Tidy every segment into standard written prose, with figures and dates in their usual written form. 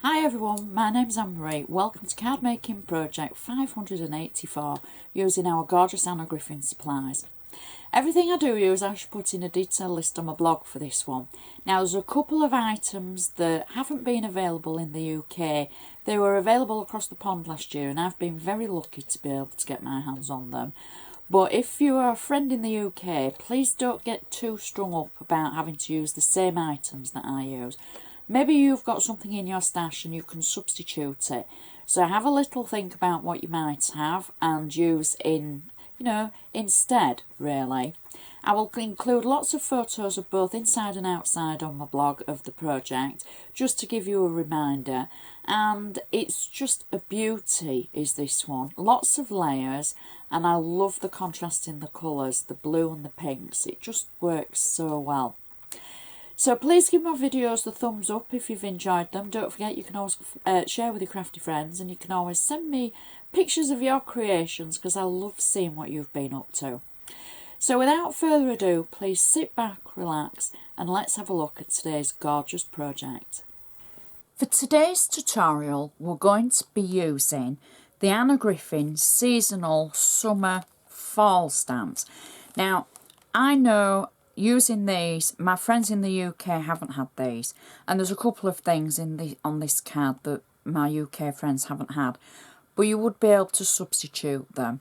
Hi everyone, my name's Anna Marie. Welcome to Card Making Project 584 using our gorgeous Anna Griffin supplies. Everything I do use I should put in a detailed list on my blog for this one. Now there's a couple of items that haven't been available in the UK. They were available across the pond last year and I've been very lucky to be able to get my hands on them. But if you are a friend in the UK, please don't get too strung up about having to use the same items that I use. Maybe you've got something in your stash and you can substitute it. So have a little think about what you might have and use instead, really. I will include lots of photos of both inside and outside on my blog of the project, just to give you a reminder. And it's just a beauty, is this one. Lots of layers, and I love the contrast in the colours, the blue and the pinks. It just works so well. So please give my videos the thumbs up if you've enjoyed them. Don't forget you can always share with your crafty friends, and you can always send me pictures of your creations because I love seeing what you've been up to. So without further ado, please sit back, relax, and let's have a look at today's gorgeous project. For today's tutorial, we're going to be using the Anna Griffin seasonal summer fall stamps. Now, I know using these, my friends in the UK haven't had these, and there's a couple of things on this card that my UK friends haven't had, but you would be able to substitute them.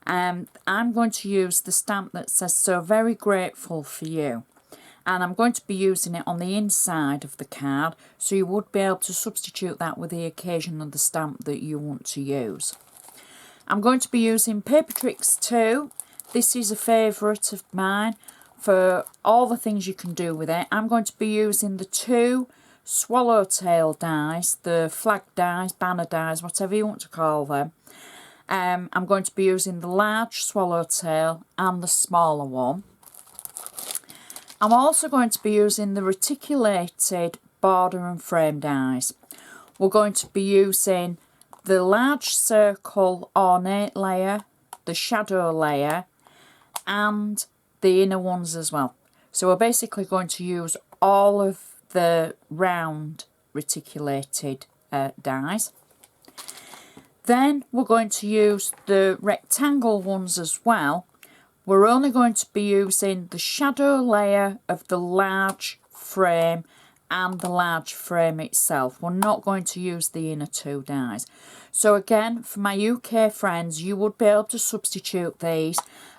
I'm going to use the stamp that says "So Very Grateful for You," and I'm going to be using it on the inside of the card, so you would be able to substitute that with the occasion of the stamp that you want to use. I'm going to be using Paper Tricks 2. This is a favourite of mine for all the things you can do with it. I'm going to be using the two swallowtail dies, the flag dies, banner dies, whatever you want to call them. I'm going to be using the large swallowtail and the smaller one. I'm also going to be using the reticulated border and frame dies. We're going to be using the large circle ornate layer, the shadow layer, and the inner ones as well. So we're basically going to use all of the round reticulated dies. Then we're going to use the rectangle ones as well. We're only going to be using the shadow layer of the large frame and the large frame itself. We're not going to use the inner two dies. So again, for my UK friends, you would be able to substitute these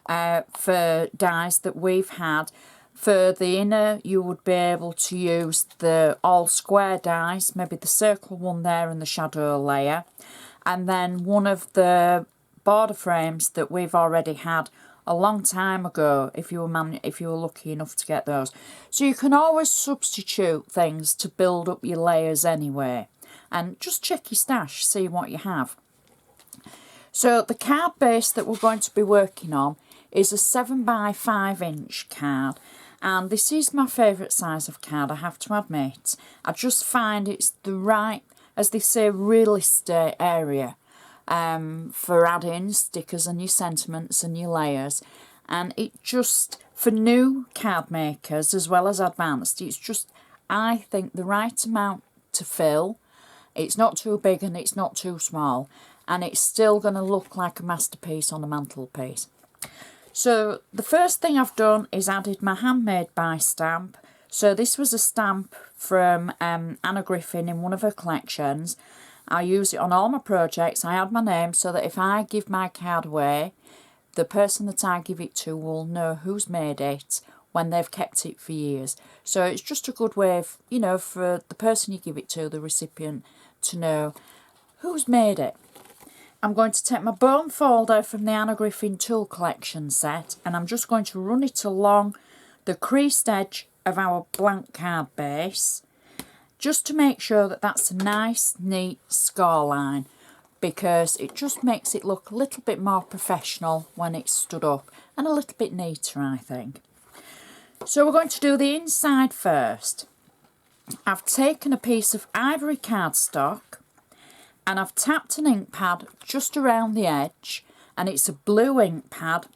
for dies that we've had. For the inner, you would be able to use the all square dies, maybe the circle one there and the shadow layer, and then one of the border frames that we've already had a long time ago, if you were lucky enough to get those. So you can always substitute things to build up your layers anyway, and just check your stash, see what you have. So the card base that we're going to be working on is a 7 by 5 inch card, and this is my favourite size of card, I have to admit. I just find it's the right, as they say, real estate area for adding stickers and your sentiments and your layers. And it just, for new card makers as well as advanced, it's just, I think, the right amount to fill. It's not too big and it's not too small, and it's still going to look like a masterpiece on a mantelpiece. So the first thing I've done is added my handmade by stamp. So this was a stamp from Anna Griffin in one of her collections. I use it on all my projects. I add my name so that if I give my card away, the person that I give it to will know who's made it when they've kept it for years. So it's just a good way of, for the person you give it to, the recipient, to know who's made it. I'm going to take my bone folder from the Anna Griffin tool collection set, and I'm just going to run it along the creased edge of our blank card base, just to make sure that that's a nice, neat score line, because it just makes it look a little bit more professional when it's stood up, and a little bit neater, I think. So we're going to do the inside first. I've taken a piece of ivory cardstock, and I've tapped an ink pad just around the edge, and it's a blue ink pad,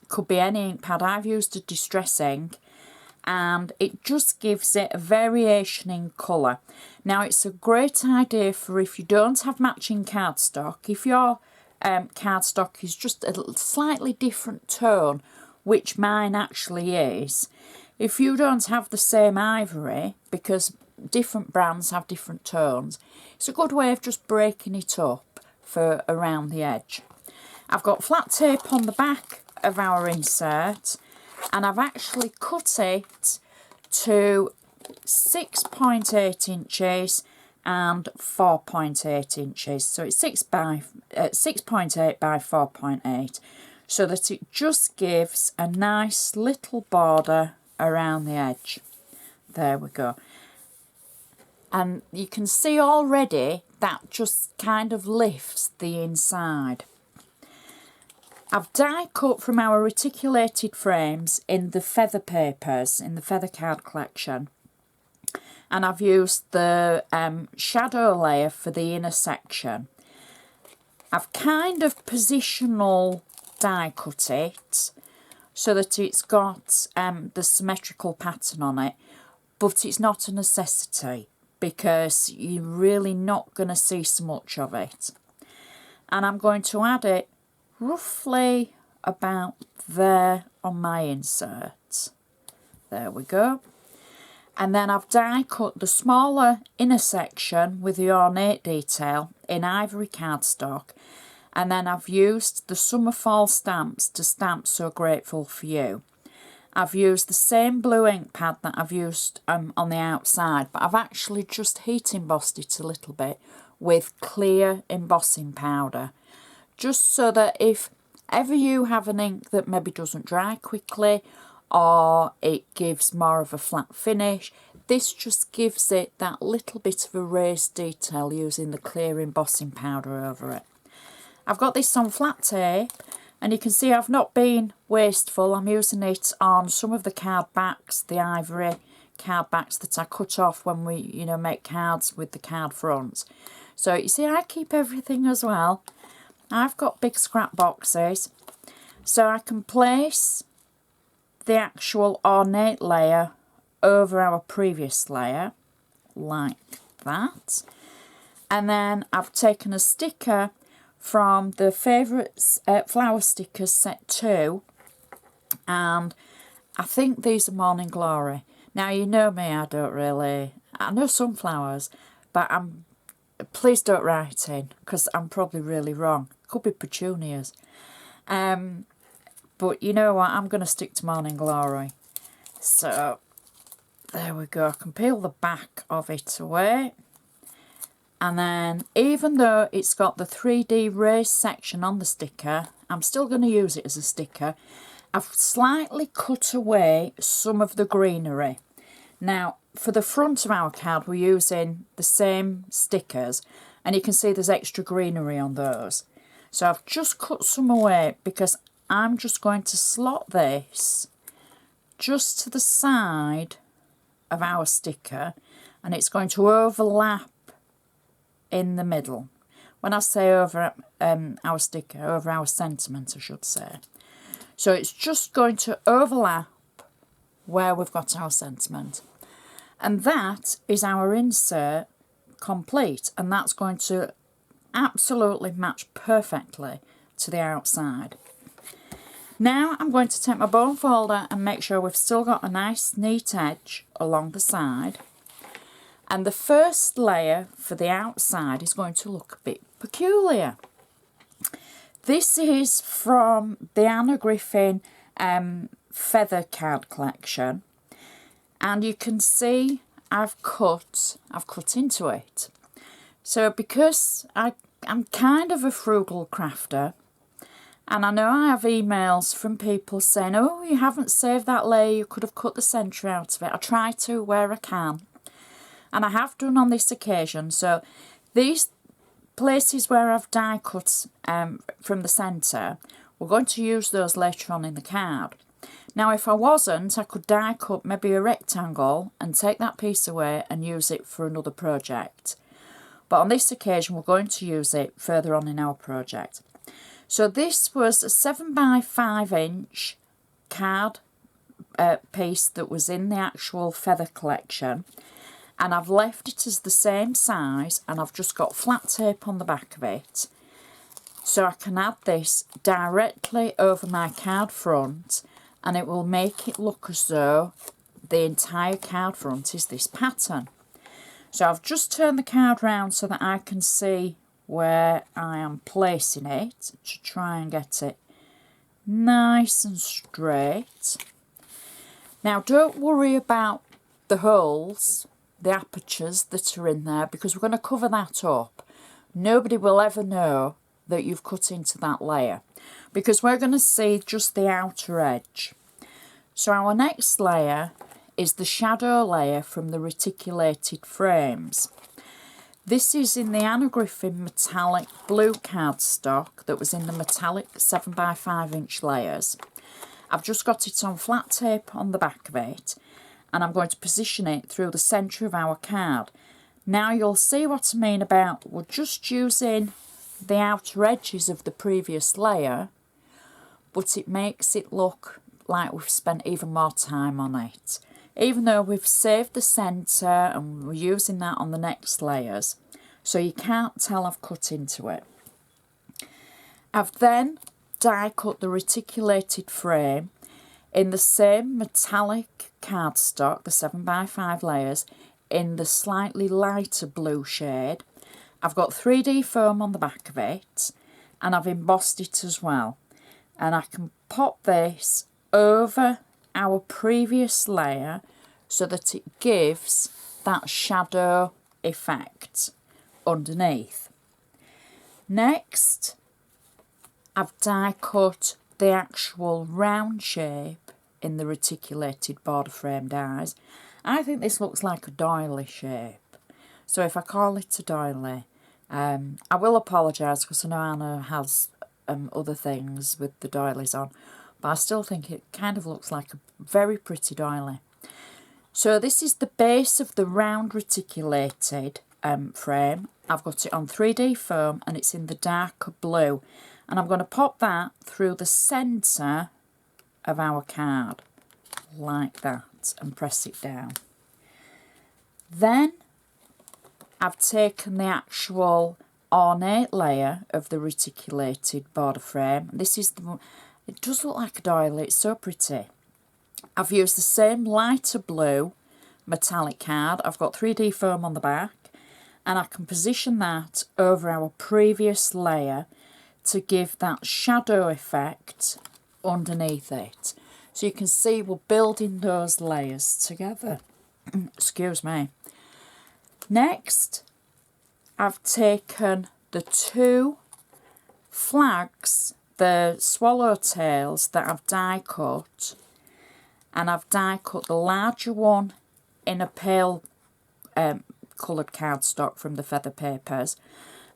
could be any ink pad. I've used a distress ink, and it just gives it a variation in colour. Now it's a great idea for if you don't have matching cardstock. If your cardstock is just a slightly different tone, which mine actually is, if you don't have the same ivory, because different brands have different tones, it's a good way of just breaking it up for around the edge. I've got flat tape on the back of our insert, and I've actually cut it to 6.8 inches and 4.8 inches. So it's 6.8 by 4.8, so that it just gives a nice little border around the edge. There we go. And you can see already that just kind of lifts the inside. I've die cut from our reticulated frames in the feather papers, in the feather card collection. And I've used the shadow layer for the inner section. I've kind of positional die cut it so that it's got the symmetrical pattern on it, but it's not a necessity because you're really not going to see so much of it. And I'm going to add it roughly about there on my insert. There we go. And then I've die cut the smaller inner section with the ornate detail in ivory cardstock, and then I've used the Summer Fall stamps to stamp So Grateful for You. I've used the same blue ink pad that I've used on the outside, but I've actually just heat embossed it a little bit with clear embossing powder, just so that if ever you have an ink that maybe doesn't dry quickly or it gives more of a flat finish, this just gives it that little bit of a raised detail using the clear embossing powder over it. I've got this on flat tape, and you can see I've not been wasteful. I'm using it on some of the card backs, the ivory card backs that I cut off when we, make cards with the card fronts. So you see I keep everything as well. I've got big scrap boxes, so I can place the actual ornate layer over our previous layer, like that. And then I've taken a sticker from the Favourites Flower Stickers Set 2, and I think these are Morning Glory. Now, you know me, I know some flowers, but please don't write in, because I'm probably really wrong. Could be petunias. But you know what, I'm going to stick to Morning Glory. So, there we go. I can peel the back of it away. And then, even though it's got the 3D raised section on the sticker, I'm still going to use it as a sticker. I've slightly cut away some of the greenery. Now, for the front of our card, we're using the same stickers, and you can see there's extra greenery on those. So I've just cut some away because I'm just going to slot this just to the side of our sticker, and it's going to overlap in the middle. When I say over our sticker, over our sentiment, I should say. So it's just going to overlap where we've got our sentiment. And that is our insert complete, and that's going to absolutely match perfectly to the outside. Now I'm going to take my bone folder and make sure we've still got a nice neat edge along the side. And the first layer for the outside is going to look a bit peculiar. This is from the Anna Griffin feather card collection, and you can see I've cut into it. So because I'm kind of a frugal crafter, and I know I have emails from people saying, oh, you haven't saved that layer, you could have cut the centre out of it. I try to where I can, and I have done on this occasion. So these places where I've die cut from the centre, we're going to use those later on in the card. Now if I wasn't, I could die cut maybe a rectangle and take that piece away and use it for another project. But on this occasion we're going to use it further on in our project. So this was a 7 by 5 inch card piece that was in the actual feather collection, and I've left it as the same size, and I've just got flat tape on the back of it, so I can add this directly over my card front, and it will make it look as though the entire card front is this pattern. So I've just turned the card round so that I can see where I am placing it, to try and get it nice and straight. Now don't worry about the holes, the apertures that are in there, because we're going to cover that up. Nobody will ever know that you've cut into that layer, because we're going to see just the outer edge. So our next layer is the shadow layer from the reticulated frames. This is in the Anna Griffin metallic blue cardstock that was in the metallic 7x5 inch layers. I've just got it on flat tape on the back of it, and I'm going to position it through the centre of our card. Now you'll see what I mean about we're just using the outer edges of the previous layer, but it makes it look like we've spent even more time on it. Even though we've saved the centre and we're using that on the next layers, so you can't tell I've cut into it. I've then die cut the reticulated frame in the same metallic cardstock, the 7x5 layers, in the slightly lighter blue shade. I've got 3D foam on the back of it, and I've embossed it as well. And I can pop this over our previous layer so that it gives that shadow effect underneath. Next, I've die cut the actual round shape in the reticulated border frame dies. I think this looks like a doily shape, so if I call it a doily, I will apologise because I know Anna has other things with the doilies on, but I still think it kind of looks like a very pretty doily. So this is the base of the round reticulated frame. I've got it on 3D foam and it's in the darker blue, and I'm going to pop that through the centre of our card like that and press it down. Then I've taken the actual ornate layer of the reticulated border frame. This is the one. It does look like a doily, it's so pretty. I've used the same lighter blue metallic card. I've got 3D foam on the back, and I can position that over our previous layer to give that shadow effect underneath it. So you can see we're building those layers together. Excuse me. Next, I've taken the two flags, the swallowtails that I've die cut, and I've die cut the larger one in a pale coloured cardstock from the feather papers,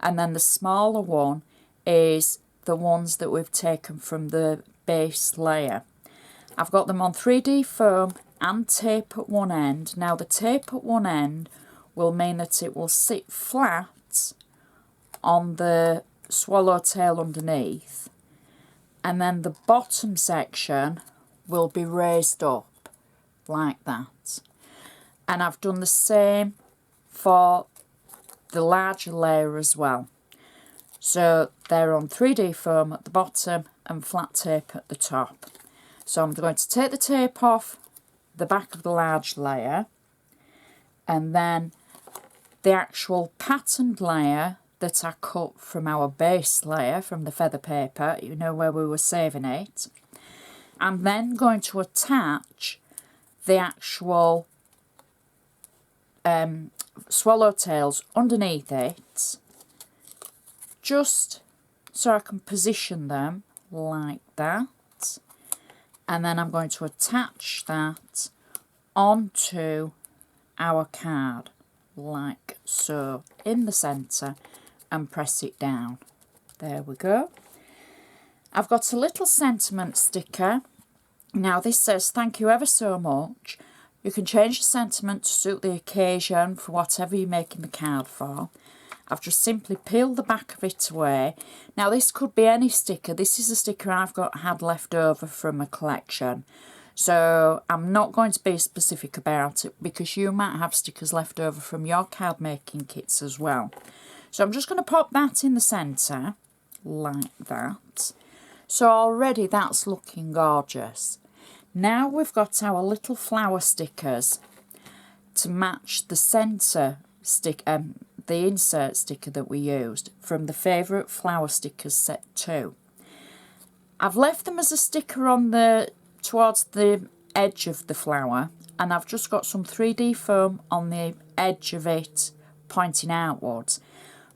and then the smaller one is the ones that we've taken from the base layer. I've got them on 3D foam and tape at one end. Now the tape at one end will mean that it will sit flat on the swallowtail underneath, and then the bottom section will be raised up like that. And I've done the same for the larger layer as well. So they're on 3D foam at the bottom and flat tape at the top. So I'm going to take the tape off the back of the large layer, and then the actual patterned layer that I cut from our base layer from the feather paper, you know, where we were saving it. I'm then going to attach the actual swallowtails underneath it, just so I can position them like that, and then I'm going to attach that onto our card like so in the centre and press it down. There we go. I've got a little sentiment sticker. Now this says thank you ever so much. You can change the sentiment to suit the occasion for whatever you're making the card for. I've just simply peeled the back of it away. Now this could be any sticker. This is a sticker I've had left over from a collection. So I'm not going to be specific about it because you might have stickers left over from your card making kits as well. So I'm just going to pop that in the centre like that. So already that's looking gorgeous. Now we've got our little flower stickers to match the centre stick, the insert sticker that we used from the Favourite Flower Stickers set 2. I've left them as a sticker on the towards the edge of the flower, and I've just got some 3D foam on the edge of it pointing outwards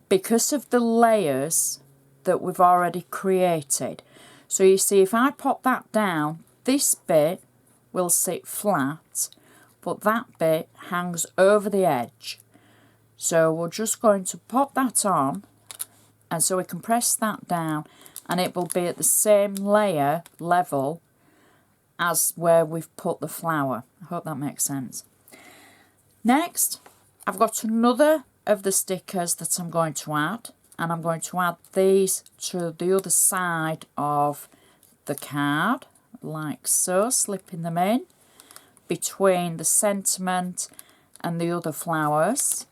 because of the layers that we've already created. So you see, if I pop that down, this bit will sit flat, but that bit hangs over the edge. So we're just going to pop that on, and so we can press that down, and it will be at the same layer level as where we've put the flower. I hope that makes sense. Next, I've got another of the stickers that I'm going to add, and I'm going to add these to the other side of the card, like so, slipping them in between the sentiment and the other flowers,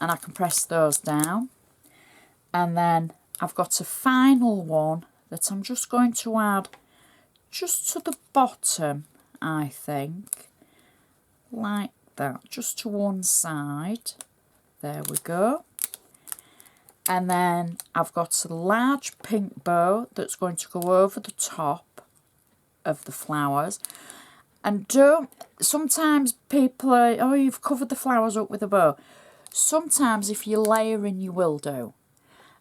and I can press those down. And then I've got a final one that I'm just going to add just to the bottom, I think, like that, just to one side. There we go. And then I've got a large pink bow that's going to go over the top of the flowers. And sometimes people are, oh, you've covered the flowers up with a bow. Sometimes if you layer in, you will do.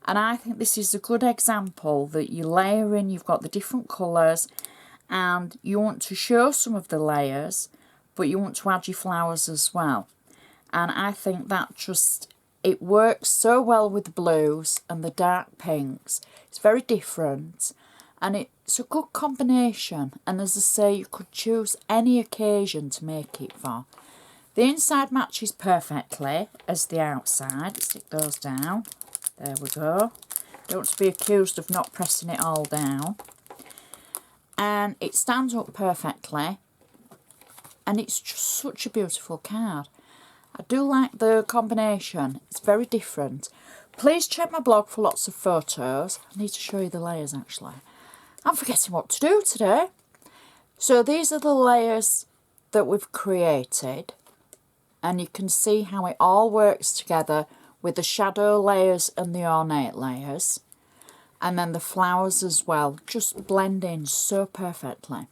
And I think this is a good example that you layer in, you've got the different colours, and you want to show some of the layers, but you want to add your flowers as well. And I think that just, it works so well with the blues and the dark pinks. It's very different, and it's a good combination. And as I say, you could choose any occasion to make it for. The inside matches perfectly as the outside. Stick those down. There we go. Don't want to be accused of not pressing it all down. And it stands up perfectly, and it's just such a beautiful card. I do like the combination. It's very different. Please check my blog for lots of photos. I need to show you the layers actually. I'm forgetting what to do today. So these are the layers that we've created, and you can see how it all works together with the shadow layers and the ornate layers. And then the flowers as well, just blend in so perfectly.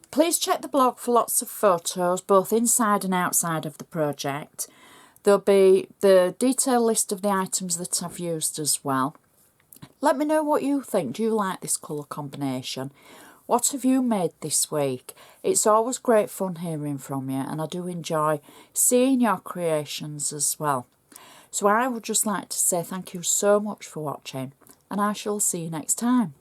Please check the blog for lots of photos, both inside and outside of the project. There'll be the detailed list of the items that I've used as well. Let me know what you think. Do you like this colour combination? What have you made this week? It's always great fun hearing from you, and I do enjoy seeing your creations as well. So I would just like to say thank you so much for watching, and I shall see you next time.